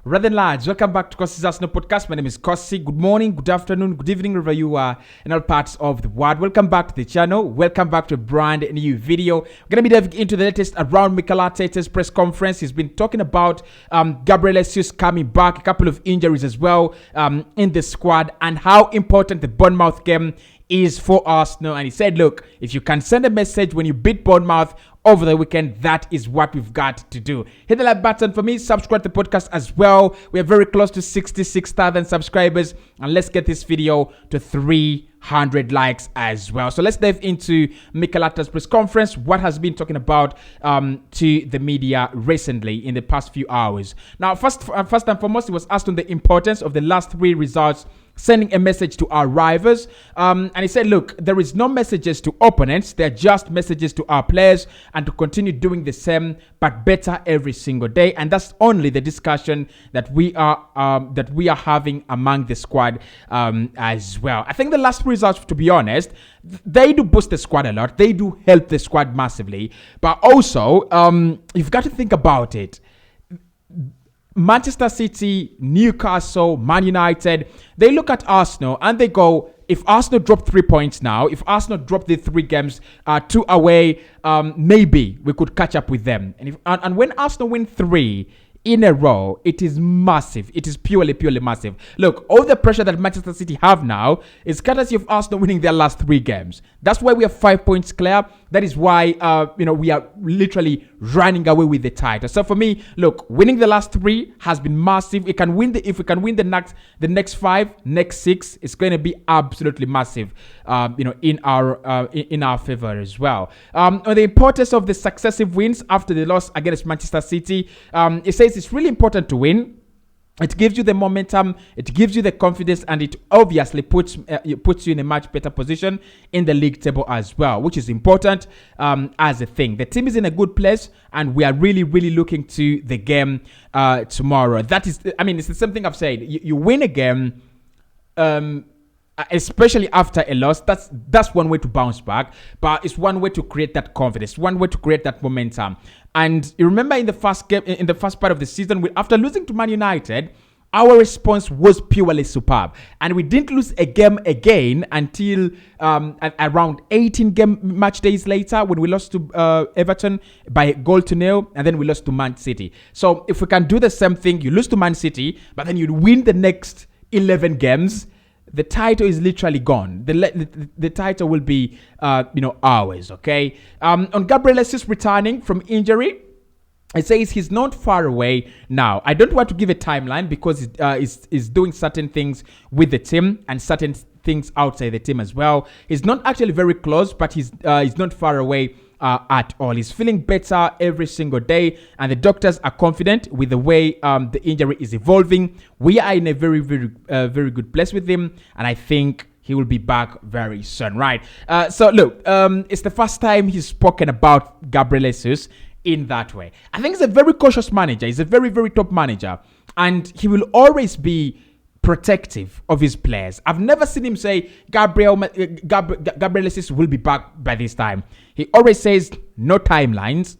Rather than lads, welcome back to Cossy's Arsenal podcast. My name is Cossy. Good morning, good afternoon, good evening, wherever you are in all parts of the world. Welcome back to the channel. Welcome back to a brand new video. We're going to be diving into the latest around Mikel Arteta's press conference. He's been talking about Gabriel Jesus coming back, a couple of injuries as well in the squad, and how important the Bournemouth game is for Arsenal. And he said, look, if you can send a message when you beat Bournemouth over the weekend, that is what we've got to do. Hit the like button for me, subscribe to the podcast as well. We are very close to 66,000 subscribers, and let's get this video to 300 likes as well. So let's dive into Mikel Arteta's press conference, what has been talking about to the media recently in the past few hours. Now, first and foremost, he was asked on the importance of the last three results, sending a message to our rivals. And he said, look, there is no messages to opponents. They're just messages to our players, and to continue doing the same, but better every single day. And that's only the discussion that we are having among the squad as well. I think the last results, to be honest, they do boost the squad a lot. They do help the squad massively. But also, you've got to think about it. Manchester City, Newcastle, Man United, they look at Arsenal and they go, if Arsenal drop 3 points now, if Arsenal drop the 3 games, 2 away, maybe we could catch up with them. And when Arsenal win 3 in a row, it is massive. It is purely massive. Look, all the pressure that Manchester City have now is courtesy of Arsenal winning their last 3 games. That's why we are 5 points clear. That is why we are literally running away with the title. So for me, look, winning the last 3 has been massive. If we can win the next 5, next 6, it's going to be absolutely massive. In our favor as well. On the importance of the successive wins after the loss against Manchester City, it says it's really important to win. It gives you the momentum, it gives you the confidence, and it obviously puts you in a much better position in the league table as well, which is important as a thing. The team is in a good place, and we are really looking to the game tomorrow. That is, it's the same thing I've said. You win a game, especially after a loss, that's one way to bounce back, but it's one way to create that confidence, one way to create that momentum. And you remember in the first game, in the first part of the season, after losing to Man United, our response was purely superb, and we didn't lose a game again until around 18 match days later, when we lost to Everton by 1-0, and then we lost to Man City. So if we can do the same thing, you lose to Man City, but then you win the next 11 games, the title is literally gone. The title will be, ours, okay? On Gabriel Jesus returning from injury, it says he's not far away now. I don't want to give a timeline because he's doing certain things with the team and certain things outside the team as well. He's not actually very close, but he's not far away at all. He's feeling better every single day, and the doctors are confident with the way the injury is evolving. We are in a very good place with him, and I think he will be back very soon, right? So look, it's the first time he's spoken about Gabriel Jesus in that way. I think he's a very cautious manager. He's a very top manager, and he will always be protective of his players. I've never seen him say Gabriel Jesus will be back by this time. He always says no timelines.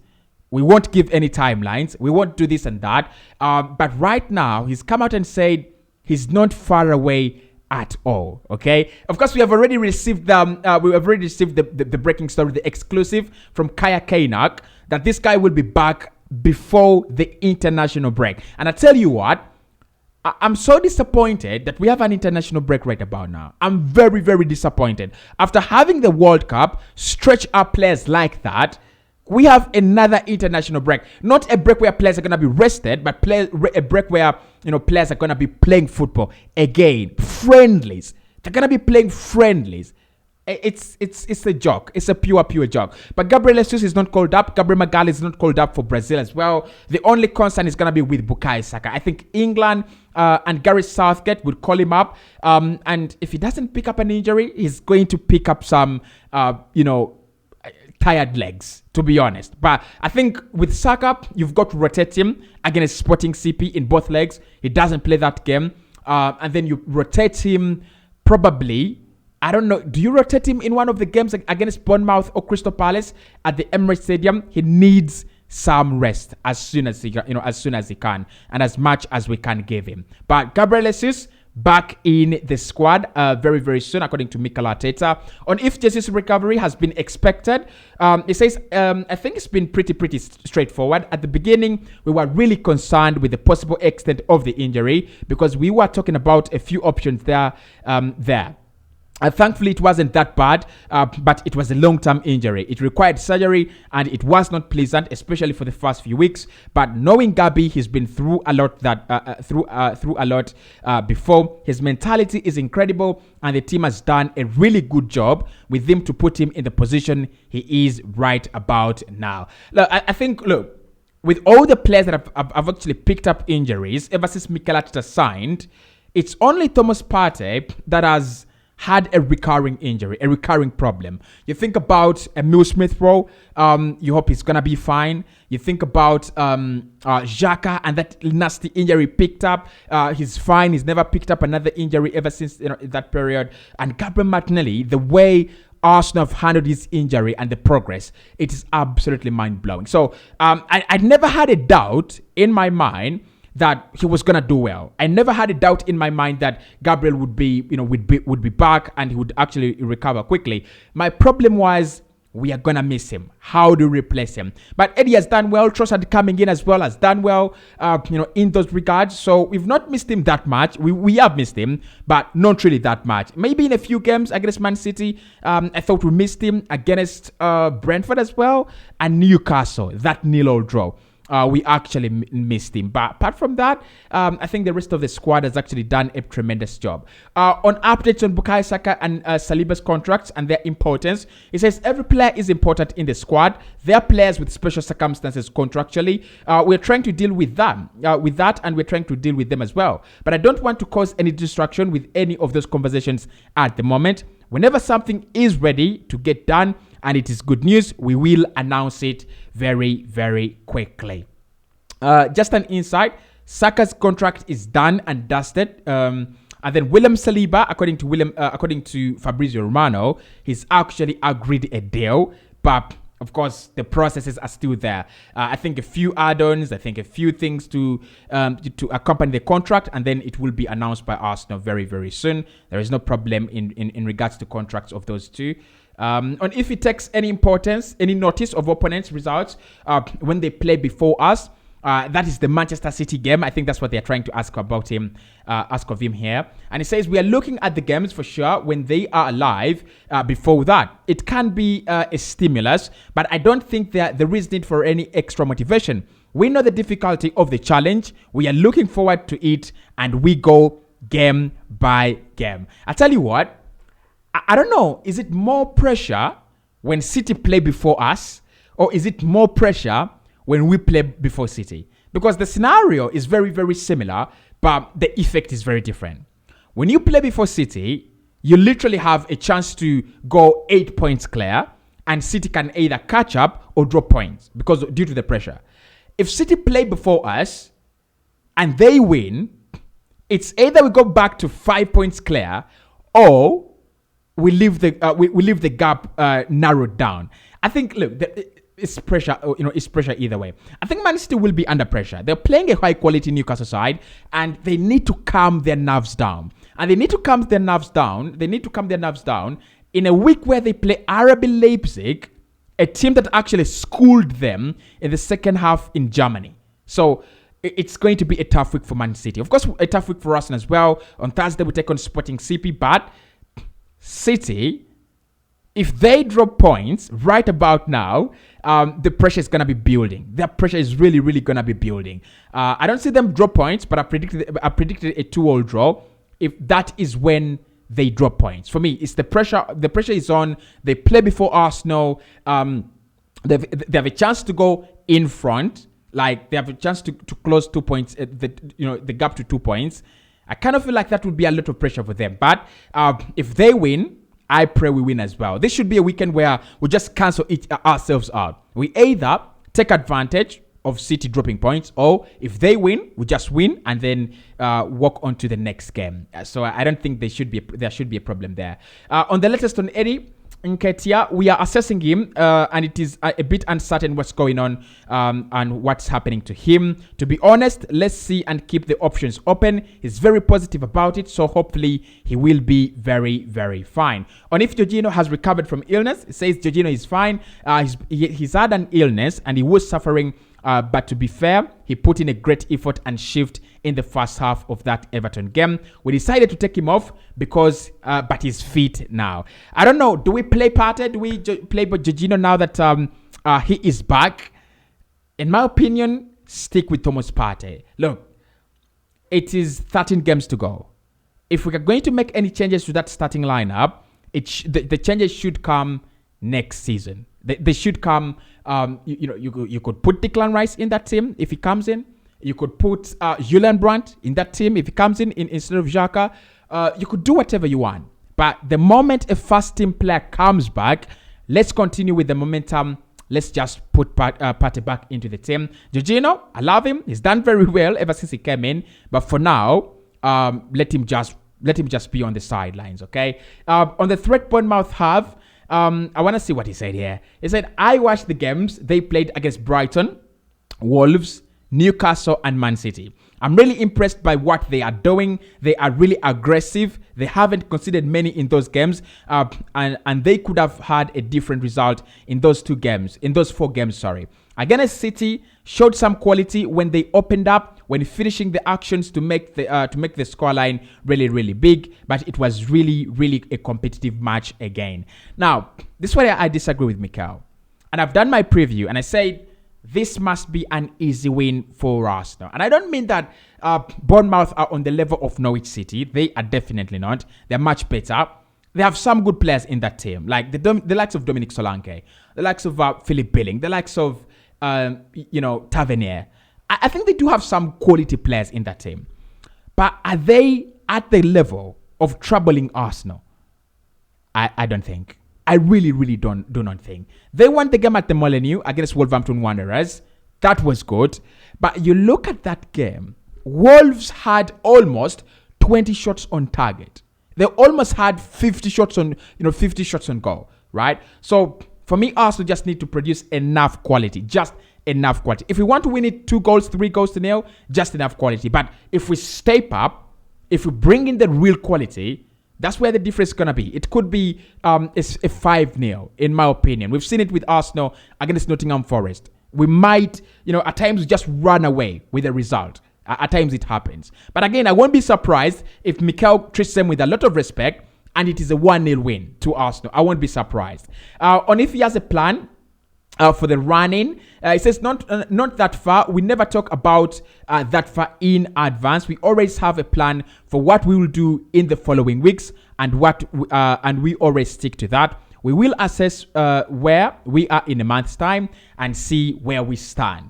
We won't give any timelines. We won't do this and that. But right now, he's come out and said he's not far away at all. Okay. Of course, we have already received the breaking story, the exclusive from Kaya Kainak, that this guy will be back before the international break. And I tell you what, I'm so disappointed that we have an international break right about now. I'm very disappointed. After having the World Cup stretch our players like that, we have another international break. Not a break where players are going to be rested, but a break where players are going to be playing football again. Friendlies. They're going to be playing friendlies. It's a joke. It's a pure joke. But Gabriel Jesus is not called up. Gabriel Magalhaes is not called up for Brazil as well. The only concern is going to be with Bukayo Saka. I think England and Gareth Southgate would call him up. And if he doesn't pick up an injury, he's going to pick up some, tired legs, to be honest. But I think with Saka, you've got to rotate him against Sporting CP in both legs. He doesn't play that game. And then you rotate him probably, I don't know, do you rotate him in one of the games against Bournemouth or Crystal Palace at the Emirates Stadium? He needs some rest as soon as he can, and as much as we can give him. But Gabriel Jesus back in the squad very, very soon, according to Mikel Arteta. On if Jesus' recovery has been expected, it says, I think it's been pretty straightforward. At the beginning, we were really concerned with the possible extent of the injury because we were talking about a few options there. Thankfully, it wasn't that bad, but it was a long-term injury. It required surgery, and it was not pleasant, especially for the first few weeks. But knowing Gabi, he's been through a lot before. His mentality is incredible, and the team has done a really good job with him to put him in the position he is right about now. Look, I think, with all the players that have actually picked up injuries ever since Mikel Arteta signed, it's only Thomas Partey that has had a recurring injury, a recurring problem. You think about Emile Smith-Rowe, you hope he's going to be fine. You think about Xhaka and that nasty injury picked up. He's fine. He's never picked up another injury ever since that period. And Gabriel Martinelli, the way Arsenal have handled his injury and the progress, it is absolutely mind-blowing. So I'd never had a doubt in my mind that he was gonna do well. I never had a doubt in my mind that Gabriel would be back and he would actually recover quickly. My problem was we are gonna miss him. How do we replace him? But Eddie has done well. Trossard coming in as well has done well. In those regards. So we've not missed him that much. We have missed him, but not really that much. Maybe in a few games against Man City, I thought we missed him against Brentford as well and Newcastle. That 0-0 draw. We actually missed him. But apart from that, I think the rest of the squad has actually done a tremendous job. On updates on Bukayo Saka and Saliba's contracts and their importance, it says every player is important in the squad. They are players with special circumstances contractually. We're trying to deal with them, and we're trying to deal with them as well. But I don't want to cause any distraction with any of those conversations at the moment. Whenever something is ready to get done, and it is good news, we will announce it very, very quickly. Just an insight, Saka's contract is done and dusted. And then William Saliba, according to Fabrizio Romano, he's actually agreed a deal. But of course, the processes are still there. I think a few add-ons, I think a few things to accompany the contract, and then it will be announced by Arsenal very, very soon. There is no problem in regards to contracts of those two. On if it takes any importance, any notice of opponents' results when they play before us, that is the Manchester City game. I think that's what they're trying to ask of him here. And it says we are looking at the games for sure when they are alive. Before that, it can be a stimulus, but I don't think that there is need for any extra motivation. We know the difficulty of the challenge. We are looking forward to it, and we go game by game. I tell you what. I don't know, is it more pressure when City play before us, or is it more pressure when we play before City? Because the scenario is very, very similar, but the effect is very different. When you play before City, you literally have a chance to go 8 points clear, and City can either catch up or drop points due to the pressure. If City play before us and they win, it's either we go back to 5 points clear, or we leave the gap narrowed down. I think, look, it's pressure. It's pressure either way. I think Man City will be under pressure. They're playing a high quality Newcastle side, and they need to calm their nerves down. They need to calm their nerves down in a week where they play RB Leipzig, a team that actually schooled them in the second half in Germany. So it's going to be a tough week for Man City. Of course, a tough week for Arsenal as well. On Thursday, we take on Sporting CP, but City, if they drop points right about now, the pressure is going to be building. Their pressure is really, really going to be building. I don't see them drop points, but I predicted a 2-2 draw. If that is when they drop points. For me, it's the pressure. The pressure is on. They play before Arsenal. They have a chance to go in front. Like they have a chance to close 2 points. The gap to 2 points. I kind of feel like that would be a lot of pressure for them. But if they win, I pray we win as well. This should be a weekend where we just cancel ourselves out. We either take advantage of City dropping points, or if they win, we just win and then walk on to the next game. So I don't think there should be a problem there. On the latest on Eddie, Nketiah, we are assessing him, and it is a bit uncertain what's going on and what's happening to him. To be honest, let's see and keep the options open. He's very positive about it, so hopefully he will be very, very fine. On if Jorginho has recovered from illness, it says Jorginho is fine. He's had an illness and he was suffering. But to be fair, he put in a great effort and shift in the first half of that Everton game. We decided to take him off because, but he's fit now. I don't know. Do we play Partey? Do we play Jorginho now that he is back? In my opinion, stick with Thomas Partey. Look, it is 13 games to go. If we are going to make any changes to that starting lineup, the changes should come next season. They should come. You could put Declan Rice in that team if he comes in. You could put Julian Brandt in that team if he comes in instead of Xhaka. You could do whatever you want. But the moment a first team player comes back, let's continue with the momentum. Let's just put Partey back into the team. Jorginho, I love him. He's done very well ever since he came in. But for now, let him just be on the sidelines. Okay. On the threat Bournemouth have. I want to see what he said here. He said, I watched the games they played against Brighton, Wolves, Newcastle, and Man City. I'm really impressed by what they are doing. They are really aggressive. They haven't conceded many in those games. And they could have had a different result in those 4 games, Against City, showed some quality when they opened up, when finishing the actions to make the scoreline really, really big. But it was really, really a competitive match again. Now, this is where I disagree with Mikel. And I've done my preview and I said, this must be an easy win for Arsenal. And I don't mean that Bournemouth are on the level of Norwich City. They are definitely not. They're much better. They have some good players in that team, like the likes of Dominic Solanke, the likes of Philip Billing, the likes of Tavernier. I think they do have some quality players in that team. But are they at the level of troubling Arsenal? I don't think. I really, really do not think. They won the game at the Molineux against Wolverhampton Wanderers. That was good. But you look at that game, Wolves had almost 20 shots on target. They almost had 50 shots on goal, right? So for me, Arsenal just need to produce enough quality, just enough quality. If we want to win it 2 goals, 3 goals to nil, just enough quality. But if we step up, if we bring in the real quality, that's where the difference is going to be. It could be a 5-0, in my opinion. We've seen it with Arsenal against Nottingham Forest. We might, at times just run away with the result. At times it happens. But again, I won't be surprised if Mikel treats them with a lot of respect and it is a 1-0 win to Arsenal. I won't be surprised. On if he has a plan for the run-in, it says not that far. We never talk about that far in advance. We always have a plan for what we will do in the following weeks, and we always stick to that. We will assess where we are in a month's time and see where we stand.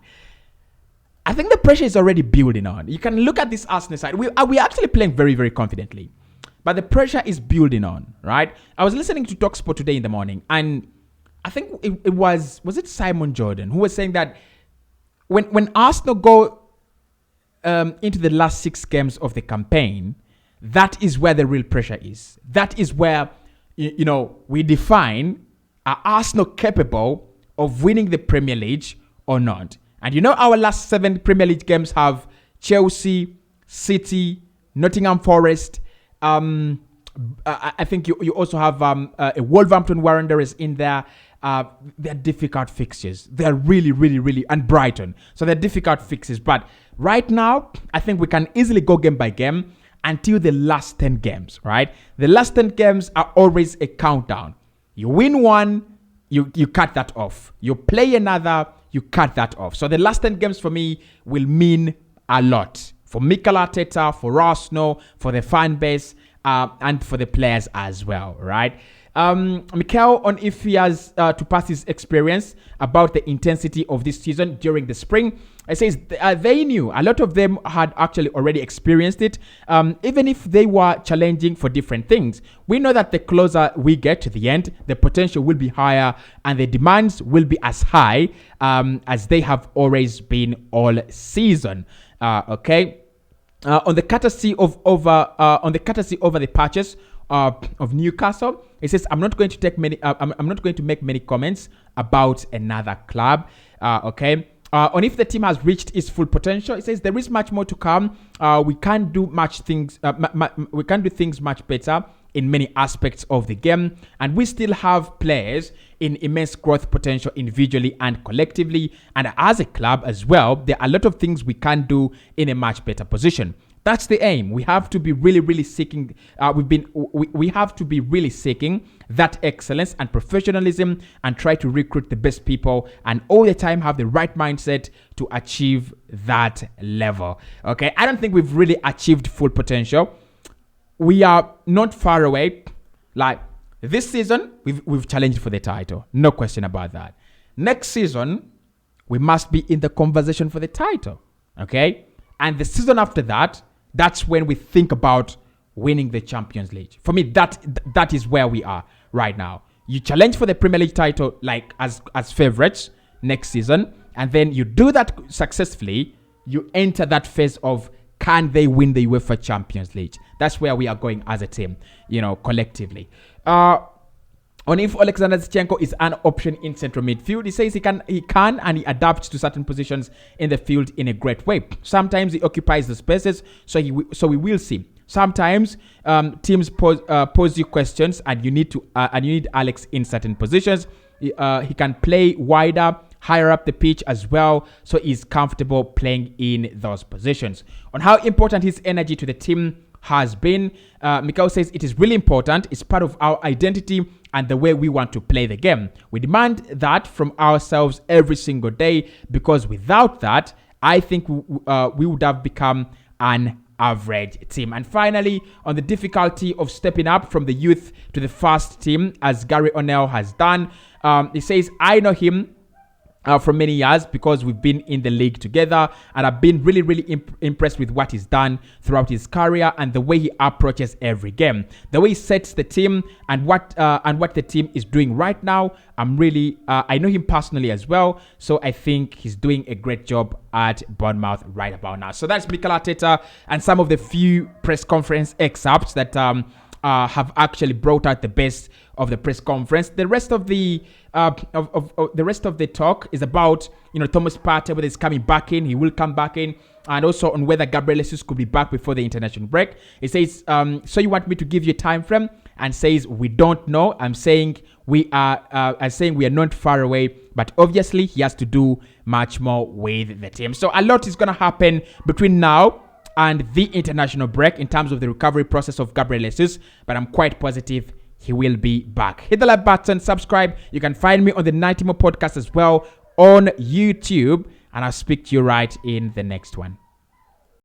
I think the pressure is already building on. You can look at this Arsenal side. We are actually playing very, very confidently, but the pressure is building on, right? I was listening to TalkSport today in the morning, and I think it was it Simon Jordan who was saying that when Arsenal go into the last 6 games of the campaign, that is where the real pressure is. That is where we define, are Arsenal capable of winning the Premier League or not? And our last 7 Premier League games have Chelsea, City, Nottingham Forest. I think you also have a Wolverhampton Wanderers in there. They're difficult fixtures. They're really, really, really, and Brighton. So they're difficult fixes. But right now, I think we can easily go game by game until the last 10 games, right? The last 10 games are always a countdown. You win one, you cut that off. You play another, you cut that off. So the last 10 games for me will mean a lot. For Mikel Arteta, for Arsenal, for the fan base, and for the players as well, right? Mikel, on if he has to pass his experience about the intensity of this season during the spring, it says they knew. A lot of them had actually already experienced it, even if they were challenging for different things. We know that the closer we get to the end, the potential will be higher and the demands will be as high as they have always been all season. Okay. On the courtesy over the patches of Newcastle. He says, I'm not going to take many. I'm not going to make many comments about another club. Okay. On if the team has reached its full potential, it says there is much more to come. We can't do we can do things much better in many aspects of the game, and we still have players in immense growth potential individually and collectively, and as a club as well. There are a lot of things we can do in a much better position. That's the aim. We have to be really seeking. We have to be really seeking that excellence and professionalism, and try to recruit the best people, and all the time have the right mindset to achieve that level. Okay, I don't think we've really achieved full potential. We are not far away. Like this season, we've challenged for the title, no question about that. Next season, we must be in the conversation for the title. Okay, and the season after that. That's when we think about winning the Champions League. For me, that is where we are right now. You challenge for the Premier League title like as favorites next season, and then you do that successfully. You enter that phase of can they win the UEFA Champions League? That's where we are going as a team, collectively. On if Alexander Zinchenko is an option in central midfield, he says he can and he adapts to certain positions in the field in a great way. Sometimes he occupies the spaces, so we will see. Sometimes teams pose you questions, and you need Alex in certain positions. He can play wider, higher up the pitch as well, so he's comfortable playing in those positions. On how important his energy to the team has been, Mikel says it is really important. It's part of our identity and the way we want to play the game. We demand that from ourselves every single day, because without that, I think we would have become an average team. And finally, on the difficulty of stepping up from the youth to the first team, as Gary O'Neill has done, he says, I know him for many years because we've been in the league together, and I've been really impressed with what he's done throughout his career and the way he approaches every game, the way he sets the team, and what the team is doing right now. I know him personally as well, so I think he's doing a great job at Bournemouth right about now. So that's Mikel Arteta and some of the few press conference excerpts that have actually brought out the best of the press conference. The rest of the the rest of the talk is about Thomas Partey, whether he's coming back in. He will come back in, and also on whether Gabriel Jesus could be back before the international break. He says, so you want me to give you a time frame? And says, we don't know. I'm saying we are not far away, but obviously he has to do much more with the team. So a lot is going to happen between now and the international break in terms of the recovery process of Gabriel Jesus, but I'm quite positive he will be back. Hit the like button, subscribe. You can find me on the 90 More podcast as well on YouTube, and I'll speak to you right in the next one.